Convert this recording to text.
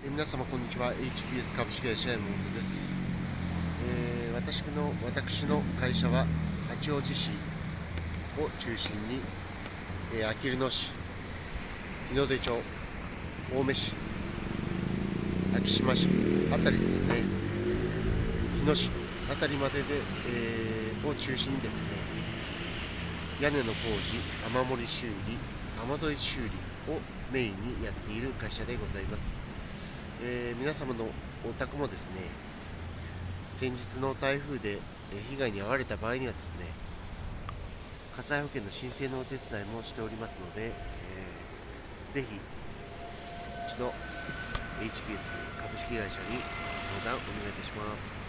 皆様こんにちは。 HPS 株式会社山本です。私の会社は八王子市を中心に、あきる野市、日の出町、青梅市、昭島市あたりですね、日野市あたりまでで、を中心にですね、屋根の工事、雨漏り修理、雨どい修理をメインにやっている会社でございます。皆様のお宅もですね、先日の台風で被害に遭われた場合にはですね、火災保険の申請のお手伝いもしておりますので、ぜひ一度 HPS 株式会社にご相談お願いいたします。